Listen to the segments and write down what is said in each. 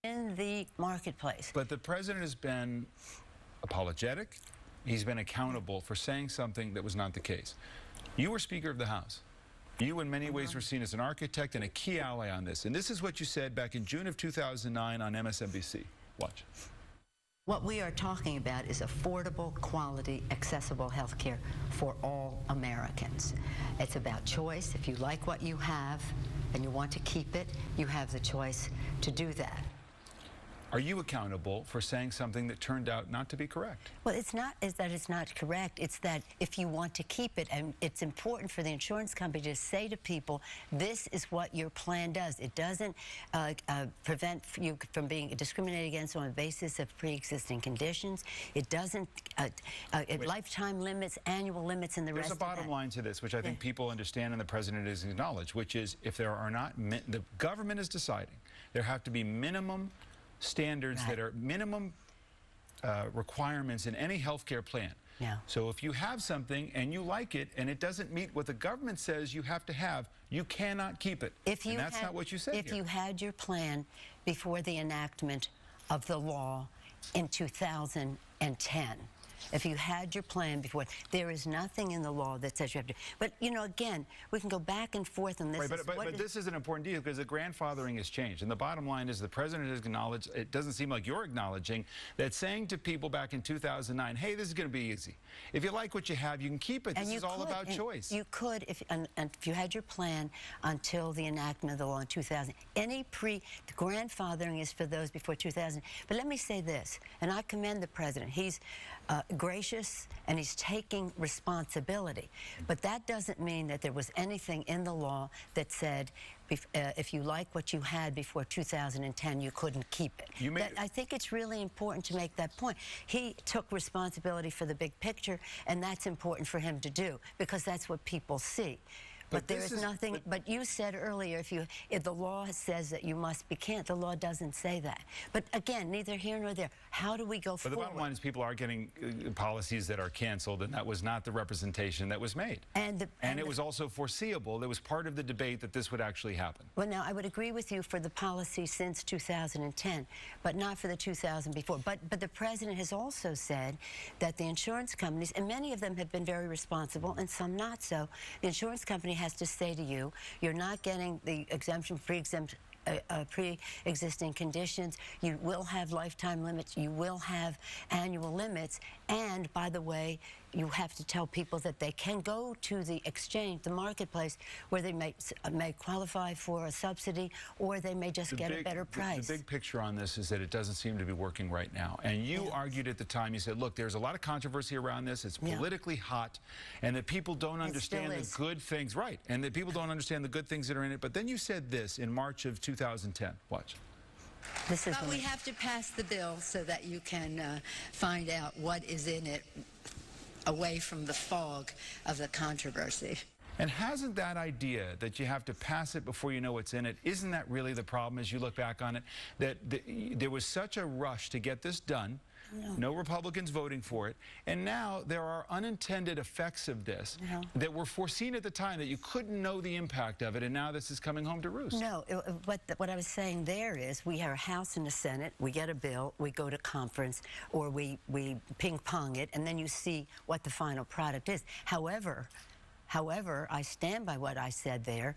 in the marketplace. But the president has been apologetic. He's been accountable for saying something that was not the case. You were Speaker of the House. You, in many ways, were seen as an architect and a key ally on this. And this is what you said back in June of 2009 on MSNBC. Watch. What we are talking about is affordable, quality, accessible health care for all Americans. It's about choice. If you like what you have and you want to keep it, you have the choice to do that. Are you accountable for saying something that turned out not to be correct? Well, it's not that it's not correct. It's that if you want to keep it, and it's important for the insurance company to say to people, this is what your plan does. It doesn't prevent you from being discriminated against on the basis of pre-existing conditions. It doesn't lifetime limits, annual limits, and the rest of that. There's a bottom line to this, which I think people understand and the president has acknowledged, which is if there are not, the government is deciding there have to be minimum standards that are minimum requirements in any healthcare plan. Yeah. So if you have something and you like it and it doesn't meet what the government says you have to have, you cannot keep it. And that's not what you said If you had your plan before the enactment of the law in 2010, if you had your plan before, there is nothing in the law that says you have to. But, you know, again, we can go back and forth on this. Right, but this is an important deal because the grandfathering has changed. And the bottom line is the president has acknowledged, it doesn't seem like you're acknowledging, that saying to people back in 2009, hey, this is going to be easy. If you like what you have, you can keep it. This is all about choice. You could, if you had your plan until the enactment of the law in 2000. The grandfathering is for those before 2000. But let me say this, and I commend the president. He's gracious and he's taking responsibility. But that doesn't mean that there was anything in the law that said if you like what you had before 2010, you couldn't keep it. I think it's really important to make that point. He took responsibility for the big picture, and that's important for him to do because that's what people see. But there is nothing. But you said earlier, if the law says that you must be can't, the law doesn't say that. But again, neither here nor there. How do we go forward? But the bottom line is people are getting policies that are canceled, and that was not the representation that was made. And it was also foreseeable. That was part of the debate that this would actually happen. Well, now I would agree with you for the policy since 2010, but not for the 2000 before. But the president has also said that the insurance companies, and many of them have been very responsible, and some not so. The insurance company has to say to you, you're not getting the exemption pre-existing conditions. You will have lifetime limits. You will have annual limits. And by the way, you have to tell people that they can go to the exchange, the marketplace, where they may qualify for a subsidy, or they may just get a better price. The big picture on this is that it doesn't seem to be working right now. And you argued at the time, you said, look, there's a lot of controversy around this. It's politically hot, and that people don't understand the good things. Right, and that people don't understand the good things that are in it. But then you said this in March of 2010. Watch. But we have to pass the bill so that you can find out what is in it away from the fog of the controversy. And hasn't that idea that you have to pass it before you know what's in it, isn't that really the problem as you look back on it? That there was such a rush to get this done, no Republicans voting for it, and now there are unintended effects of this that were foreseen at the time that you couldn't know the impact of it, and now this is coming home to roost. No, what I was saying there is we have a House and a Senate, we get a bill, we go to conference, or we ping-pong it, and then you see what the final product is. However, I stand by what I said there.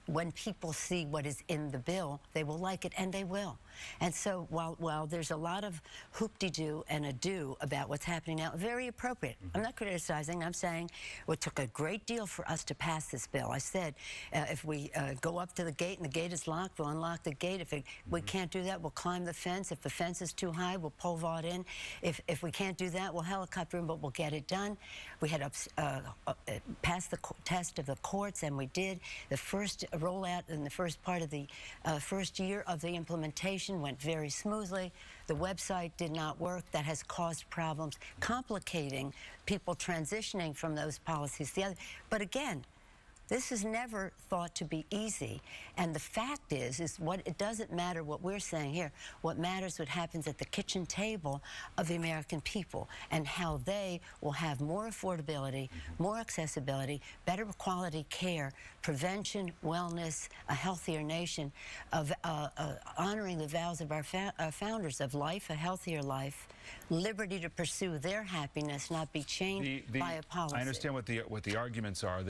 When people see what is in the bill, they will like it, and they will. And so while there's a lot of hoop-de-doo and ado about what's happening now, very appropriate. I'm not criticizing. I'm saying it took a great deal for us to pass this bill. I said if we go up to the gate and the gate is locked, we'll unlock the gate. If we can't do that, we'll climb the fence. If the fence is too high, we'll pole vault in. If we can't do that, we'll helicopter in, but we'll get it done. We had passed the test of the courts, and we did. The first rollout in the first part of the first year of the implementation went very smoothly. The website did not work. That has caused problems, complicating people transitioning from those policies to the other. But again, This is never thought to be easy. And the fact is what it doesn't matter what we're saying here. What matters what happens at the kitchen table of the American people and how they will have more affordability, more accessibility, better quality care, prevention, wellness, a healthier nation, of honoring the vows of our founders of life, a healthier life, liberty to pursue their happiness, not be chained by a policy. I understand what the arguments are.